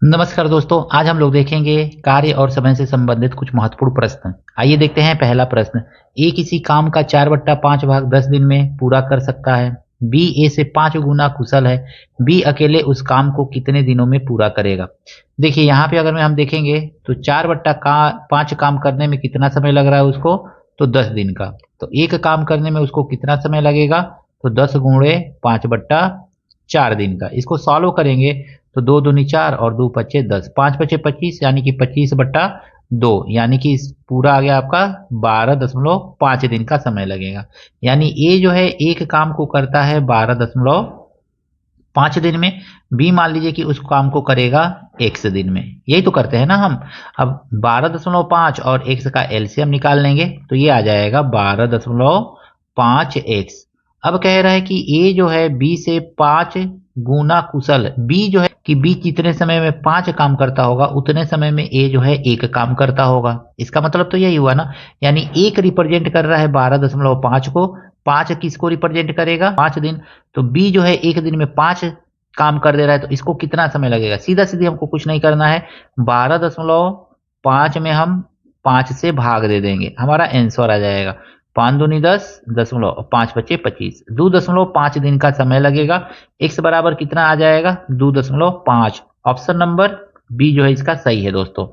नमस्कार दोस्तों, आज हम लोग देखेंगे कार्य और समय से संबंधित कुछ महत्वपूर्ण प्रश्न। आइए देखते हैं पहला प्रश्न। ए किसी काम का 4/5 भाग 10 दिन में पूरा कर सकता है। बी ए से 5 गुना कुशल है। बी अकेले उस काम को कितने दिनों में पूरा करेगा। देखिए यहाँ पे अगर हम देखेंगे तो 4/5 काम करने में कितना समय लग रहा है उसको, तो 10 दिन का। तो एक काम करने में उसको कितना समय लगेगा, तो 10 गुणे 5/4 दिन का। इसको सॉल्व करेंगे तो 2 दूनी 4 और 2 पच्चे 10, 5 पच्चे 25 यानी कि 25/2, यानी कि इस पूरा आ गया आपका 12.5 दिन का समय लगेगा। यानी ए जो है एक काम को करता है 12.5 दिन में। बी मान लीजिए कि उस काम को करेगा x दिन में। यही तो करते हैं ना हम। अब 12.5 और x का एलसीएम निकाल लेंगे तो ये आ जाएगा 12.5x। अब कह रहा है कि ए जो है बी से 5 गुना कुशल। बी जो है कि बी जितने समय में 5 काम करता होगा उतने समय में ए जो है एक काम करता होगा। इसका मतलब तो यही हुआ ना, यानी एक रिप्रेजेंट कर रहा है 12.5 को। 5 किसको रिप्रेजेंट करेगा, 5 दिन। तो बी जो है एक दिन में 5 काम कर दे रहा है, तो इसको कितना समय लगेगा। सीधा सीधी हमको कुछ नहीं करना है, 12.5 में हम 5 से भाग दे देंगे, हमारा आंसर आ जाएगा 5 दूनी 10, 5 पच्चे 25, 2.5 दिन का समय लगेगा। x बराबर कितना आ जाएगा, 2.5। ऑप्शन नंबर बी जो है इसका सही है दोस्तों।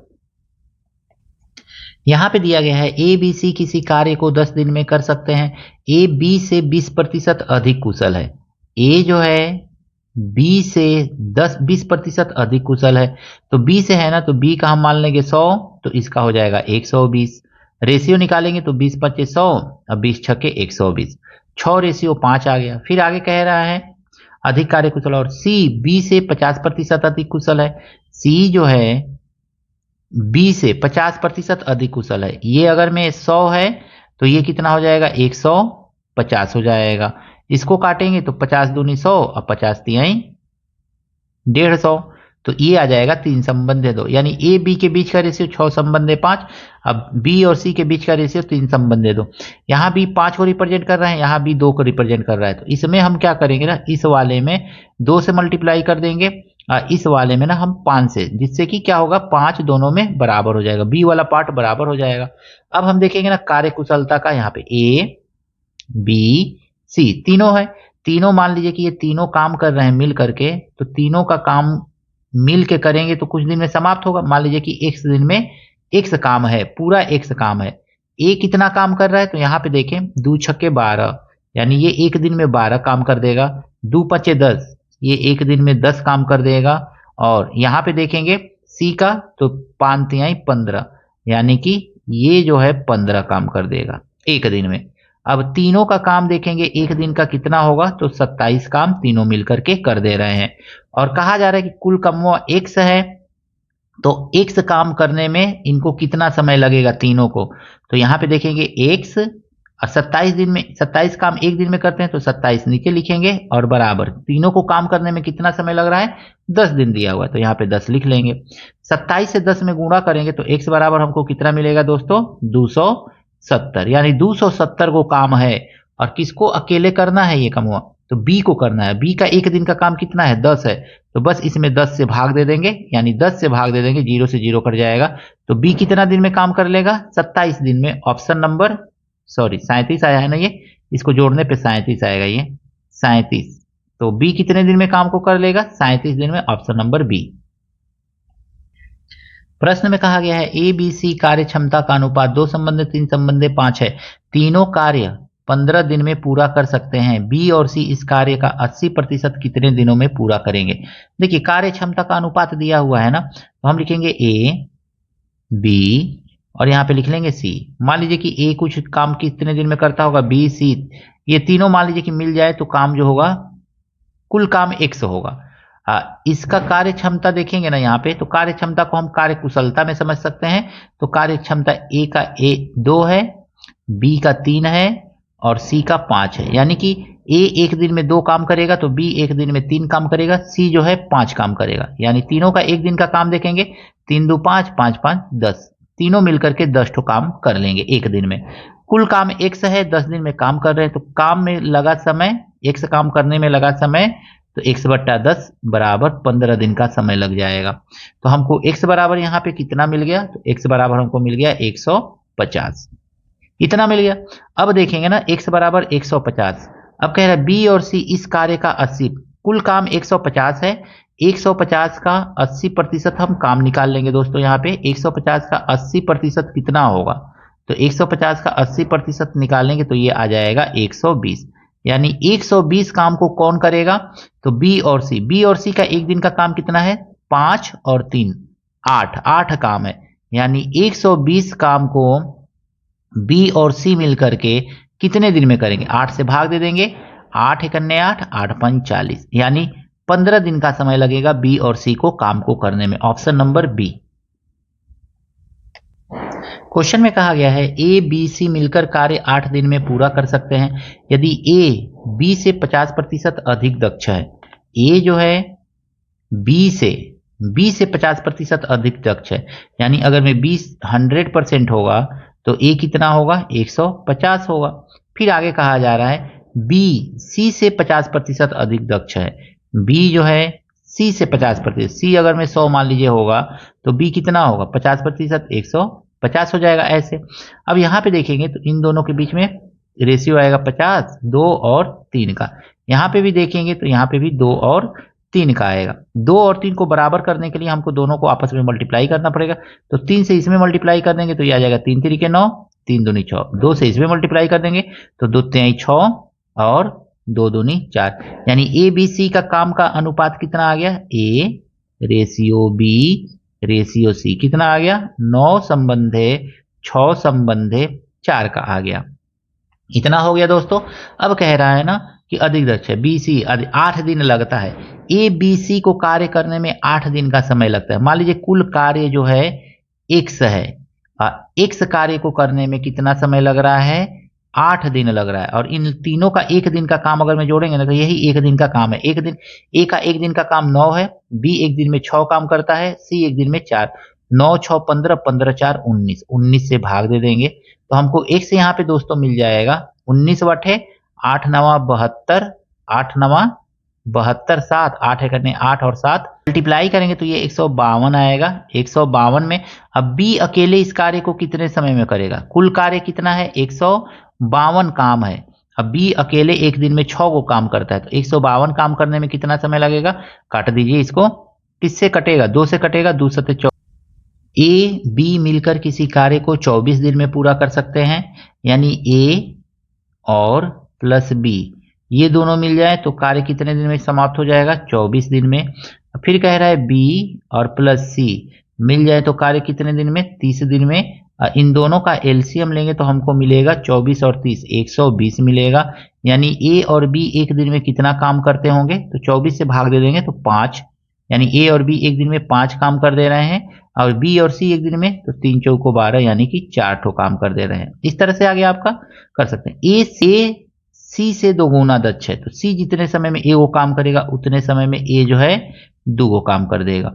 यहाँ पे दिया गया है ए बी सी किसी कार्य को 10 दिन में कर सकते हैं। ए बी से 20% अधिक कुशल है। ए जो है बी से 20% अधिक कुशल है। तो बी से है ना, तो बी का हम मान लेंगे 100, तो इसका हो जाएगा 120। रेशियो निकालेंगे तो 20 पच्चे 100 और 20 छक्के 120, 6 रेशियो 5 आ गया। फिर आगे कह रहा है अधिक कार्य कुशल। और सी बी से 50% अधिक कुशल है। सी जो है बी से 50% अधिक कुशल है। ये अगर में 100 है तो ये कितना हो जाएगा, 150 हो जाएगा। इसको काटेंगे तो 50 दूनी 100 और 50 तिहाई 150, तो ये आ जाएगा 3 संबंधे 2, यानी ए बी के बीच का रेशियो 6 संबंधे 5। अब बी और सी के बीच का रेशियो 3 संबंधे 2। यहाँ बी 5 को रिप्रेजेंट कर रहा है, यहाँ बी 2 को रिप्रेजेंट कर रहा है। तो इसमें हम क्या करेंगे ना, इस वाले में 2 से मल्टीप्लाई कर देंगे, इस वाले में ना हम 5 से, जिससे कि क्या होगा 5 दोनों में बराबर हो जाएगा, बी वाला पार्ट बराबर हो जाएगा। अब हम देखेंगे ना कार्य कुशलता का, यहाँ पे ए बी सी तीनों है। तीनों मान लीजिए कि ये तीनों काम कर रहे हैं मिल करके, तो तीनों का काम मिल के करेंगे तो कुछ दिन में समाप्त होगा। मान लीजिए कि x दिन में x काम है, पूरा x काम है। ए कितना काम कर रहा है, तो यहाँ पे देखें 2 छक्के 12, यानी ये एक दिन में 12 काम कर देगा। 2 पच्चे 10, ये एक दिन में 10 काम कर देगा। और यहाँ पे देखेंगे सी का, तो 5 तिहाई 15, यानी कि ये जो है 15 काम कर देगा एक दिन में। अब तीनों का काम देखेंगे एक दिन का कितना होगा, तो 27 काम तीनों मिलकर के कर दे रहे हैं। और कहा जा रहा है कि कुल कमवा x है, तो x काम करने में इनको कितना समय लगेगा तीनों को। तो यहाँ पे देखेंगे x और 27 दिन में, 27 काम एक दिन में करते हैं तो 27 नीचे लिखेंगे और बराबर तीनों को काम करने में कितना समय लग रहा है, 10 दिन दिया हुआ है, तो यहाँ पे 10 लिख लेंगे। 27 से 10 में गुणा करेंगे तो x बराबर हमको कितना मिलेगा दोस्तों, 270, यानी 270 को काम है। और किसको अकेले करना है ये कमवा, तो बी को करना है। बी का एक दिन का काम कितना है, 10 है, तो बस इसमें 10 से भाग दे देंगे, यानी 10 से भाग दे देंगे, 0 से 0 कट जाएगा। तो बी कितना दिन में काम कर लेगा, 27 दिन में। ऑप्शन नंबर 37 आया है ना, ये इसको जोड़ने पे 37 आएगा, ये 37। तो बी कितने दिन में काम को कर लेगा, 37 दिन में। Option number B. प्रश्न में कहा गया है ए बी सी कार्य क्षमता का अनुपात 2 संबंधे 3 संबंधे 5 है। तीनों कार्य 15 दिन में पूरा कर सकते हैं। बी और सी इस कार्य का 80% कितने दिनों में पूरा करेंगे। देखिए कार्य क्षमता का अनुपात दिया हुआ है ना, तो हम लिखेंगे ए बी और यहाँ पे लिख लेंगे सी। मान लीजिए कि ए कुछ काम कितने दिन में करता होगा, बी सी, ये तीनों मान लीजिए कि मिल जाए तो काम जो होगा, कुल काम x होगा। इसका कार्य क्षमता देखेंगे ना यहाँ पे, तो कार्य क्षमता को हम कार्य कुशलता में समझ सकते हैं। तो कार्य क्षमता ए का 2 है, बी का 3 है और सी का 5 है। यानी कि ए एक दिन में 2 काम करेगा तो बी एक दिन में 3 काम करेगा, सी जो है 5 काम करेगा। यानी तीनों का एक दिन का काम देखेंगे, 3 दो 5, 5 5 10, तीनों मिलकर के 10 ठो काम कर लेंगे एक दिन में। कुल काम x है, 10 दिन में काम कर रहे हैं, तो काम में लगा समय, x काम करने में लगा समय, तो x/10 बराबर 15 दिन का समय लग जाएगा। तो हमको x बराबर यहाँ पे कितना मिल गया, तो x बराबर हमको मिल गया 150, इतना मिल गया। अब देखेंगे ना x बराबर 150, अब कह रहा है b और c इस कार्य का 80, कुल काम 150 है, 150 का 80% हम काम निकाल लेंगे दोस्तों। यहाँ पे 150 का 80% कितना होगा, तो 150 का 80% निकालेंगे तो ये आ जाएगा 120, यानी 120 काम को कौन करेगा, तो बी और सी का एक दिन का काम कितना है, 5 और 3 8 काम है, यानी 120 काम को बी और सी मिलकर के कितने दिन में करेंगे, 8 से भाग दे देंगे, 8 एकन्ने 8, 8 पंच 40, यानी 15 दिन का समय लगेगा बी और सी को काम को करने में, ऑप्शन नंबर बी। क्वेश्चन में कहा गया है ए बी सी मिलकर कार्य 8 दिन में पूरा कर सकते हैं यदि ए बी से 50% अधिक दक्ष है। ए जो है बी से 50% अधिक दक्ष है, यानी अगर मैं 100% होगा तो ए कितना होगा, 150 होगा। फिर आगे कहा जा रहा है बी सी से 50% अधिक दक्ष है, बी जो है सी से 50%, सी अगर मैं 100 मान लीजिए होगा तो बी कितना होगा, 50%, 150 हो जाएगा ऐसे। अब यहाँ पे देखेंगे तो इन दोनों के बीच में रेशियो आएगा 50, 2 और 3 का। यहाँ पे भी देखेंगे तो यहाँ पे भी 2 और 3 का आएगा। 2 और 3 को बराबर करने के लिए हमको दोनों को आपस में मल्टीप्लाई करना पड़ेगा, तो 3 से इसमें मल्टीप्लाई कर देंगे तो ये आ जाएगा 3 3 9, 3 दूनी 6, 2 से इसमें मल्टीप्लाई कर देंगे तो 2 3 6 और 2 दूनी 4, यानी ए बी सी का काम का अनुपात कितना आ गया, A ratio B ratio C कितना आ गया, 9 संबंधे 6 संबंधे 4 का आ गया, इतना हो गया दोस्तों। अब कह रहा है ना कि अधिक दक्ष है बी सी, 8 दिन लगता है, ए बी सी को कार्य करने में 8 दिन का समय लगता है। मान लीजिए कुल कार्य जो है x है, x कार्य को करने में कितना समय लग रहा है, 8 दिन लग रहा है, और इन तीनों का एक दिन का काम अगर मैं जोड़ेंगे ना तो यही एक दिन का काम है। एक दिन ए का एक दिन का काम 9 है, बी एक दिन में 6 काम करता है, सी एक दिन में 4, 9 6 15, 15 4 19, 19 से भाग दे देंगे तो हमको x यहाँ पे दोस्तों मिल जाएगा 19 बटे 8 9 72, 8 9 72, 7 8 एकने 8 और 7 मल्टीप्लाई करेंगे तो ये 152 आएगा। 152 में अब बी अकेले इस कार्य को कितने समय में करेगा, कुल कार्य कितना है, 152 काम है, अब बी अकेले एक दिन में 6 को काम करता है, तो 152 काम करने में कितना समय लगेगा, काट दीजिए इसको, किससे कटेगा, 2 से कटेगा, 2 सत्ते 24। ए बी मिलकर किसी कार्य को 24 दिन में पूरा कर सकते हैं, यानी ए और प्लस बी ये दोनों मिल जाए तो कार्य कितने दिन में समाप्त हो जाएगा, 24 दिन में। फिर कह रहा है बी और प्लस सी मिल जाए तो कार्य कितने दिन में, 30 दिन में। इन दोनों का एलसीएम लेंगे तो हमको मिलेगा 24 और 30, 120 मिलेगा, यानी ए और बी एक दिन में कितना काम करते होंगे, तो 24 से भाग दे देंगे तो 5, यानी ए और बी एक दिन में 5 काम कर दे रहे हैं, और बी और सी एक दिन में तो 3 चौको 12, यानी कि 4 ठो काम कर दे रहे हैं। इस तरह से आगे आपका कर सकते हैं। ए सी से 2 गुना दक्ष है, तो सी जितने समय में ए वो काम करेगा उतने समय में ए जो है 2 गो काम कर देगा,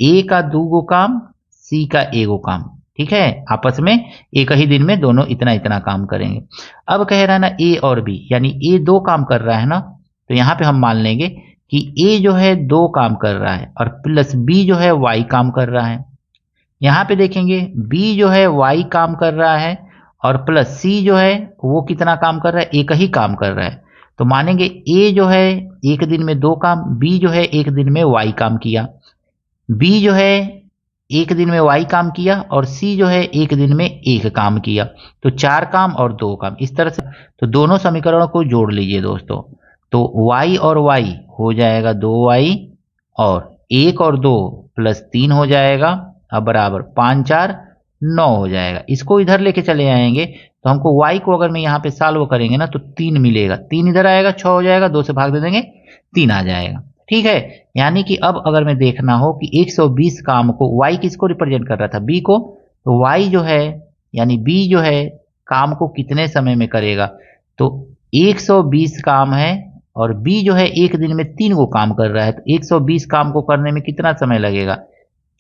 ए का 2 गो काम, सी का 1 गो काम, ठीक है, आपस में एक ही दिन में दोनों इतना इतना काम करेंगे। अब कह रहा है ना ए और बी, यानी ए 2 काम कर रहा है ना, तो यहां पे हम मान लेंगे कि ए जो है 2 काम कर रहा है और प्लस बी जो है वाई काम कर रहा है। यहां पे देखेंगे बी जो है वाई काम कर रहा है और प्लस सी जो है वो कितना काम कर रहा है, एक ही काम कर रहा है, तो मानेंगे ए जो है एक दिन में 2 काम, बी जो है एक दिन में वाई काम किया, बी जो है एक दिन में वाई काम किया और सी जो है एक दिन में 1 काम किया, तो 4 काम और 2 काम, इस तरह से। तो दोनों समीकरणों को जोड़ लीजिए दोस्तों, तो y और y हो जाएगा 2y और 1 और 2 प्लस 3 हो जाएगा, अब बराबर 5 4 9 हो जाएगा। इसको इधर लेके चले आएंगे तो हमको y को अगर मैं यहाँ पे सॉल्व करेंगे ना तो 3 मिलेगा, 3 इधर आएगा 6 हो जाएगा, 2 से भाग दे देंगे 3 आ जाएगा, ठीक है। यानी कि अब अगर मैं देखना हो कि 120 काम को y किसको रिप्रेजेंट कर रहा था, b को, तो y जो है यानी b जो है काम को कितने समय में करेगा, तो 120 काम है और बी जो है एक दिन में 3 को काम कर रहा है, तो 120 काम को करने में कितना समय लगेगा,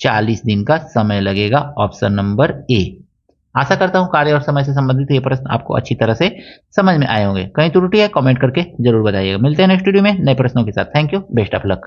40 दिन का समय लगेगा, ऑप्शन नंबर ए। आशा करता हूं कार्य और समय से संबंधित ये प्रश्न आपको अच्छी तरह से समझ में आए होंगे। कहीं त्रुटि है कमेंट करके जरूर बताइएगा। मिलते हैं नेक्स्ट वीडियो में नए प्रश्नों के साथ। Thank you, best of luck.